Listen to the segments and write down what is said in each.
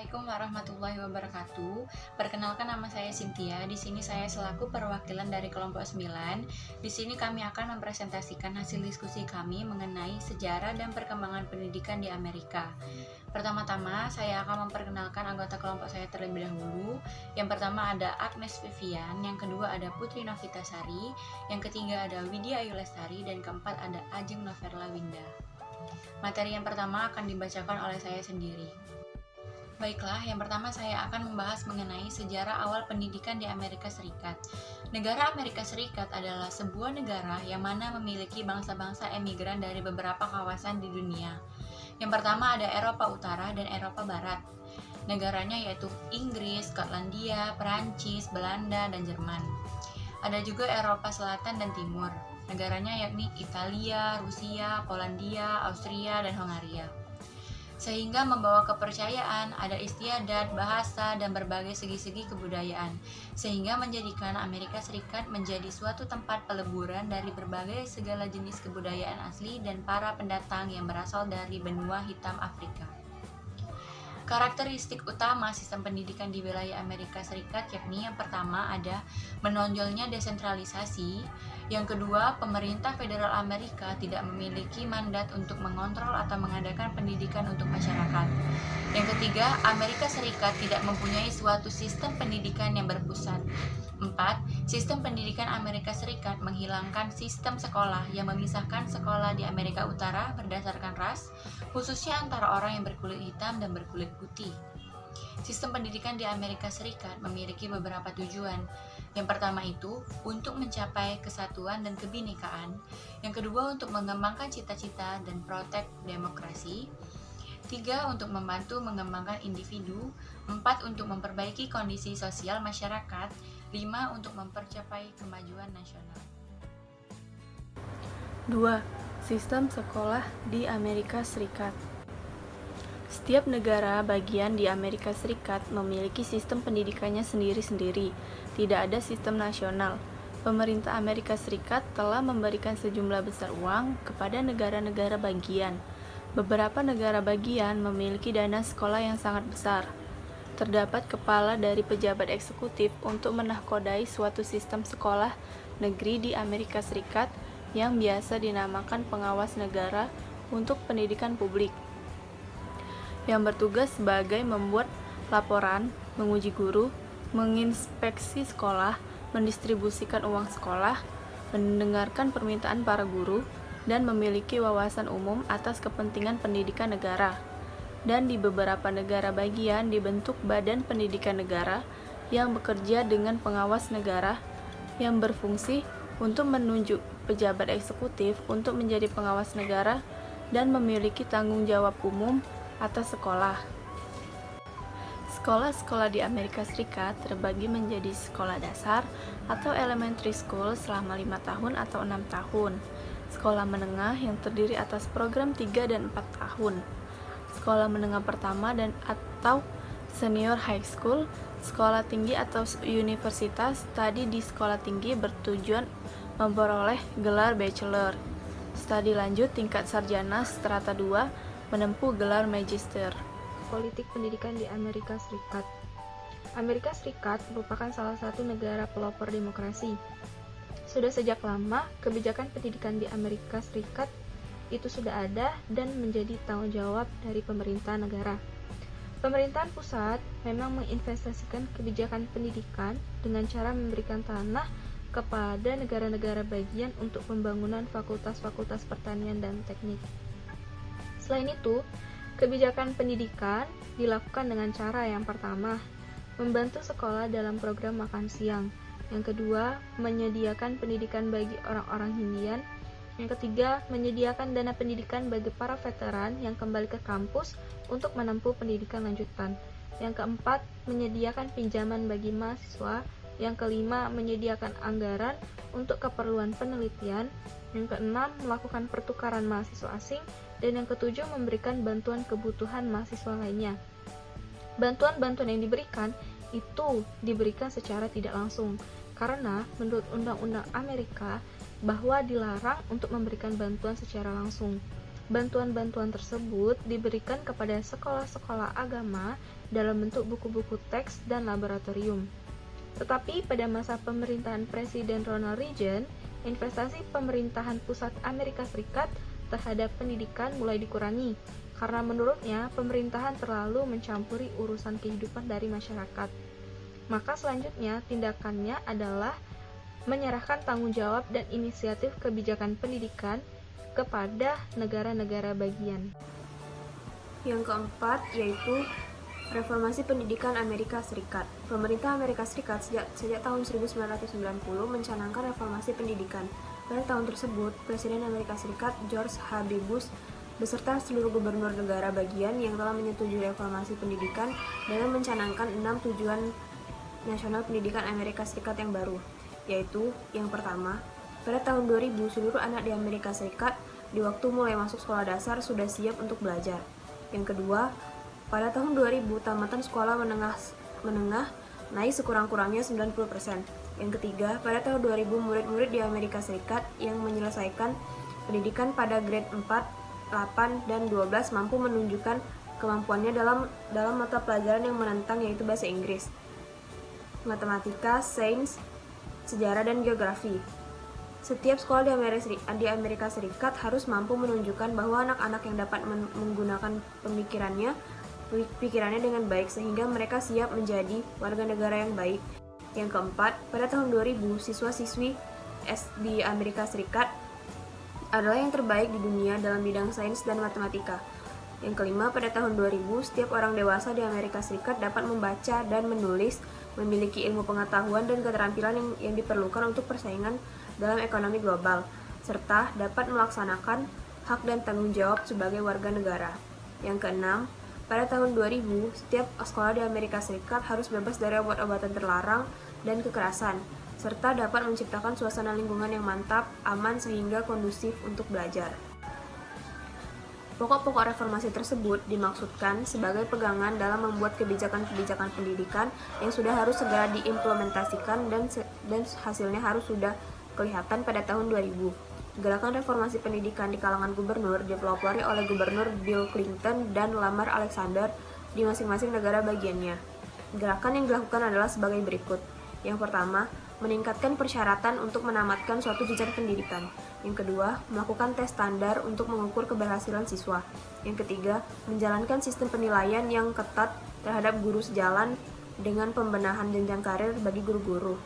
Assalamualaikum warahmatullahi wabarakatuh. Perkenalkan, nama saya Cynthia. Di sini saya selaku perwakilan dari kelompok 9. Di sini kami akan mempresentasikan hasil diskusi kami mengenai sejarah dan perkembangan pendidikan di Amerika. Pertama-tama, saya akan memperkenalkan anggota kelompok saya terlebih dahulu. Yang pertama ada Agnes Vivian, yang kedua ada Putri Novitasari, yang ketiga ada Widya Ayu Lestari, dan keempat ada Ajeng Noverla Winda. Materi yang pertama akan dibacakan oleh saya sendiri. Baiklah, yang pertama saya akan membahas mengenai sejarah awal pendidikan di Amerika Serikat. Negara Amerika Serikat adalah sebuah negara yang mana memiliki bangsa-bangsa emigran dari beberapa kawasan di dunia. Yang pertama ada Eropa Utara dan Eropa Barat. Negaranya yaitu Inggris, Skotlandia, Perancis, Belanda, dan Jerman. Ada juga Eropa Selatan dan Timur. Negaranya yakni Italia, Rusia, Polandia, Austria, dan Hongaria. Sehingga membawa kepercayaan, ada istiadat, bahasa, dan berbagai segi-segi kebudayaan, sehingga menjadikan Amerika Serikat menjadi suatu tempat peleburan dari berbagai segala jenis kebudayaan asli dan para pendatang yang berasal dari benua hitam Afrika. Karakteristik utama sistem pendidikan di wilayah Amerika Serikat yakni yang pertama ada menonjolnya desentralisasi, yang kedua pemerintah federal Amerika tidak memiliki mandat untuk mengontrol atau mengadakan pendidikan untuk masyarakat. Yang ketiga, Amerika Serikat tidak mempunyai suatu sistem pendidikan yang berpusat. 4. Sistem pendidikan Amerika Serikat menghilangkan sistem sekolah yang memisahkan sekolah di Amerika Utara berdasarkan ras, khususnya antara orang yang berkulit hitam dan berkulit putih. Sistem pendidikan di Amerika Serikat memiliki beberapa tujuan. Yang pertama itu untuk mencapai kesatuan dan kebinekaan. Yang kedua untuk mengembangkan cita-cita dan protek demokrasi. 3. Untuk membantu mengembangkan individu. 4. Untuk memperbaiki kondisi sosial masyarakat. 5. Untuk mempercapai kemajuan nasional. 2. Sistem sekolah di Amerika Serikat. Setiap negara bagian di Amerika Serikat memiliki sistem pendidikannya sendiri-sendiri. Tidak ada sistem nasional. Pemerintah Amerika Serikat telah memberikan sejumlah besar uang kepada negara-negara bagian. Beberapa negara bagian memiliki dana sekolah yang sangat besar. Terdapat kepala dari pejabat eksekutif untuk menahkodai suatu sistem sekolah negeri di Amerika Serikat yang biasa dinamakan pengawas negara untuk pendidikan publik, yang bertugas sebagai membuat laporan, menguji guru, menginspeksi sekolah, mendistribusikan uang sekolah, mendengarkan permintaan para guru, dan memiliki wawasan umum atas kepentingan pendidikan negara. Dan di beberapa negara bagian dibentuk Badan Pendidikan Negara yang bekerja dengan pengawas negara yang berfungsi untuk menunjuk pejabat eksekutif untuk menjadi pengawas negara dan memiliki tanggung jawab umum atas sekolah. Sekolah-sekolah di Amerika Serikat terbagi menjadi sekolah dasar atau elementary school selama 5 tahun atau 6 tahun, sekolah menengah yang terdiri atas program 3 dan 4 tahun, sekolah menengah pertama dan atau senior high school, sekolah tinggi atau universitas. Studi di sekolah tinggi bertujuan memperoleh gelar bachelor. Studi lanjut tingkat sarjana strata 2 menempuh gelar magister. Politik pendidikan di Amerika Serikat. Amerika Serikat merupakan salah satu negara pelopor demokrasi. Sudah sejak lama, kebijakan pendidikan di Amerika Serikat itu sudah ada dan menjadi tanggung jawab dari pemerintah negara. Pemerintahan pusat memang menginvestasikan kebijakan pendidikan dengan cara memberikan tanah kepada negara-negara bagian untuk pembangunan fakultas-fakultas pertanian dan teknik. Selain itu, kebijakan pendidikan dilakukan dengan cara yang pertama, membantu sekolah dalam program makan siang. Yang kedua, menyediakan pendidikan bagi orang-orang Hindian. Yang ketiga, menyediakan dana pendidikan bagi para veteran yang kembali ke kampus untuk menempuh pendidikan lanjutan. Yang keempat, menyediakan pinjaman bagi mahasiswa. Yang kelima, menyediakan anggaran untuk keperluan penelitian. Yang keenam, melakukan pertukaran mahasiswa asing. Dan yang ketujuh, memberikan bantuan kebutuhan mahasiswa lainnya. Bantuan-bantuan yang diberikan itu diberikan secara tidak langsung, karena menurut Undang-Undang Amerika bahwa dilarang untuk memberikan bantuan secara langsung. Bantuan-bantuan tersebut diberikan kepada sekolah-sekolah agama dalam bentuk buku-buku teks dan laboratorium. Tetapi pada masa pemerintahan Presiden Ronald Reagan, investasi pemerintahan pusat Amerika Serikat terhadap pendidikan mulai dikurangi, karena menurutnya pemerintahan terlalu mencampuri urusan kehidupan dari masyarakat. Maka selanjutnya tindakannya adalah menyerahkan tanggung jawab dan inisiatif kebijakan pendidikan kepada negara-negara bagian. Yang keempat yaitu reformasi pendidikan Amerika Serikat. Pemerintah Amerika Serikat sejak tahun 1990 mencanangkan reformasi pendidikan. Pada tahun tersebut, Presiden Amerika Serikat George H.W. Bush beserta seluruh gubernur negara bagian yang telah menyetujui reformasi pendidikan dalam mencanangkan 6 tujuan nasional pendidikan Amerika Serikat yang baru, yaitu yang pertama, pada tahun 2000 seluruh anak di Amerika Serikat di waktu mulai masuk sekolah dasar sudah siap untuk belajar. Yang kedua, pada tahun 2000 tamatan sekolah menengah naik sekurang-kurangnya 90%. Yang ketiga, pada tahun 2000 murid-murid di Amerika Serikat yang menyelesaikan pendidikan pada grade 4, 8, dan 12 mampu menunjukkan kemampuannya dalam mata pelajaran yang menentang, yaitu bahasa Inggris, matematika, sains, sejarah, dan geografi. Setiap sekolah di Amerika Serikat harus mampu menunjukkan bahwa anak-anak yang dapat menggunakan pikirannya dengan baik sehingga mereka siap menjadi warga negara yang baik. Yang keempat, pada tahun 2000 siswa-siswi di Amerika Serikat adalah yang terbaik di dunia dalam bidang sains dan matematika. Yang kelima, pada tahun 2000 setiap orang dewasa di Amerika Serikat dapat membaca dan menulis, memiliki ilmu pengetahuan dan keterampilan yang diperlukan untuk persaingan dalam ekonomi global, serta dapat melaksanakan hak dan tanggung jawab sebagai warga negara. Yang keenam, pada tahun 2000, setiap sekolah di Amerika Serikat harus bebas dari obat-obatan terlarang dan kekerasan, serta dapat menciptakan suasana lingkungan yang mantap, aman, sehingga kondusif untuk belajar. Pokok-pokok reformasi tersebut dimaksudkan sebagai pegangan dalam membuat kebijakan-kebijakan pendidikan yang sudah harus segera diimplementasikan dan hasilnya harus sudah kelihatan pada tahun 2000. Gerakan reformasi pendidikan di kalangan gubernur dipelopori oleh Gubernur Bill Clinton dan Lamar Alexander di masing-masing negara bagiannya. Gerakan yang dilakukan adalah sebagai berikut. Yang pertama, meningkatkan persyaratan untuk menamatkan suatu jenjang pendidikan. Yang kedua, melakukan tes standar untuk mengukur keberhasilan siswa. Yang ketiga, menjalankan sistem penilaian yang ketat terhadap guru sejalan dengan pembenahan jenjang karir bagi guru-guru.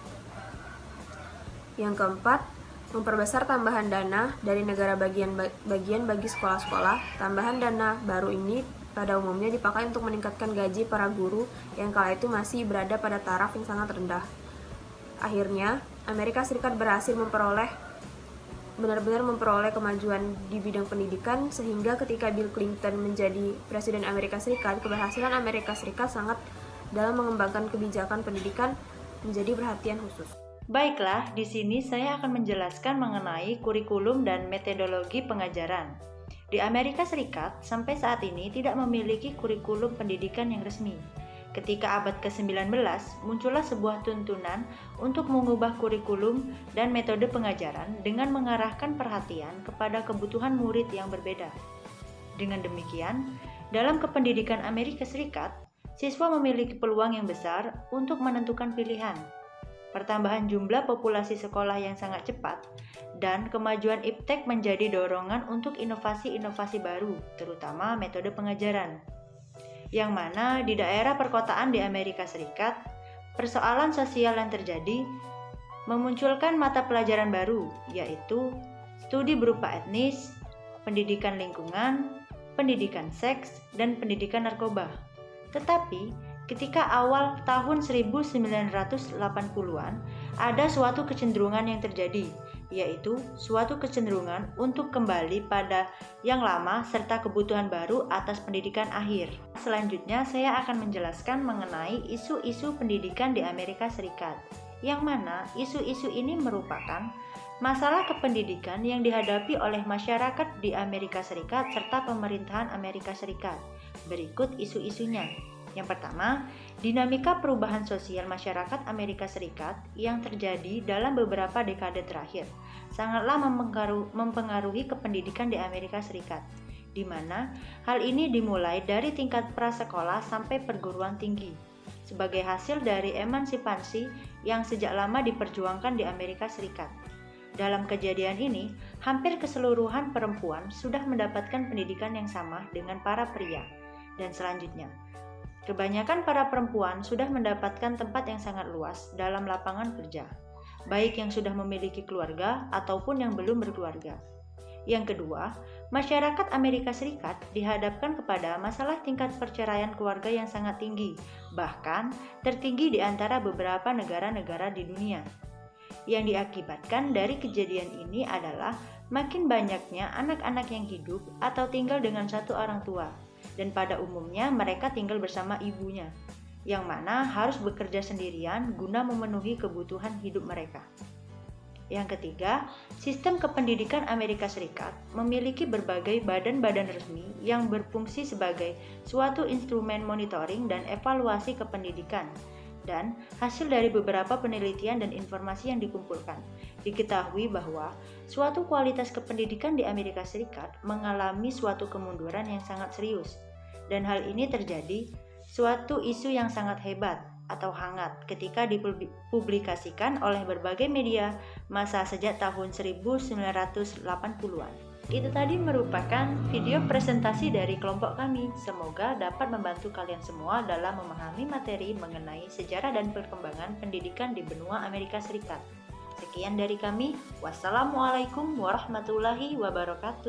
Yang keempat, memperbesar tambahan dana dari negara bagian bagi sekolah-sekolah. Tambahan dana baru ini pada umumnya dipakai untuk meningkatkan gaji para guru yang kala itu masih berada pada taraf yang sangat rendah. Akhirnya, Amerika Serikat berhasil benar-benar memperoleh kemajuan di bidang pendidikan, sehingga ketika Bill Clinton menjadi Presiden Amerika Serikat, keberhasilan Amerika Serikat sangat dalam mengembangkan kebijakan pendidikan menjadi perhatian khusus. Baiklah, di sini saya akan menjelaskan mengenai kurikulum dan metodologi pengajaran. Di Amerika Serikat, sampai saat ini tidak memiliki kurikulum pendidikan yang resmi. Ketika abad ke-19, muncullah sebuah tuntunan untuk mengubah kurikulum dan metode pengajaran dengan mengarahkan perhatian kepada kebutuhan murid yang berbeda. Dengan demikian, dalam kependidikan Amerika Serikat, siswa memiliki peluang yang besar untuk menentukan pilihan. Pertambahan jumlah populasi sekolah yang sangat cepat dan kemajuan iptek menjadi dorongan untuk inovasi-inovasi baru, terutama metode pengajaran. Yang mana di daerah perkotaan di Amerika Serikat, persoalan sosial yang terjadi memunculkan mata pelajaran baru, yaitu studi berupa etnis, pendidikan lingkungan, pendidikan seks, dan pendidikan narkoba. Tetapi, ketika awal tahun 1980-an, ada suatu kecenderungan yang terjadi, yaitu suatu kecenderungan untuk kembali pada yang lama serta kebutuhan baru atas pendidikan akhir. Selanjutnya, saya akan menjelaskan mengenai isu-isu pendidikan di Amerika Serikat, yang mana isu-isu ini merupakan masalah kependidikan yang dihadapi oleh masyarakat di Amerika Serikat serta pemerintahan Amerika Serikat. Berikut isu-isunya. Yang pertama, dinamika perubahan sosial masyarakat Amerika Serikat yang terjadi dalam beberapa dekade terakhir sangatlah mempengaruhi kependidikan di Amerika Serikat. di mana hal ini dimulai dari tingkat prasekolah sampai perguruan tinggi, sebagai hasil dari emansipasi yang sejak lama diperjuangkan di Amerika Serikat. Dalam kejadian ini, hampir keseluruhan perempuan sudah mendapatkan pendidikan yang sama dengan para pria, dan selanjutnya, kebanyakan para perempuan sudah mendapatkan tempat yang sangat luas dalam lapangan kerja, baik yang sudah memiliki keluarga ataupun yang belum berkeluarga. Yang kedua, masyarakat Amerika Serikat dihadapkan kepada masalah tingkat perceraian keluarga yang sangat tinggi, bahkan tertinggi di antara beberapa negara-negara di dunia. Yang diakibatkan dari kejadian ini adalah makin banyaknya anak-anak yang hidup atau tinggal dengan satu orang tua, dan pada umumnya mereka tinggal bersama ibunya, yang mana harus bekerja sendirian guna memenuhi kebutuhan hidup mereka. Yang ketiga, sistem kependidikan Amerika Serikat memiliki berbagai badan-badan resmi yang berfungsi sebagai suatu instrumen monitoring dan evaluasi kependidikan. Dan hasil dari beberapa penelitian dan informasi yang dikumpulkan, diketahui bahwa suatu kualitas kependidikan di Amerika Serikat mengalami suatu kemunduran yang sangat serius. Dan hal ini terjadi suatu isu yang sangat hebat atau hangat ketika dipublikasikan oleh berbagai media massa sejak tahun 1980-an. Itu tadi merupakan video presentasi dari kelompok kami. Semoga dapat membantu kalian semua dalam memahami materi mengenai sejarah dan perkembangan pendidikan di benua Amerika Serikat. Sekian dari kami. Wassalamualaikum warahmatullahi wabarakatuh.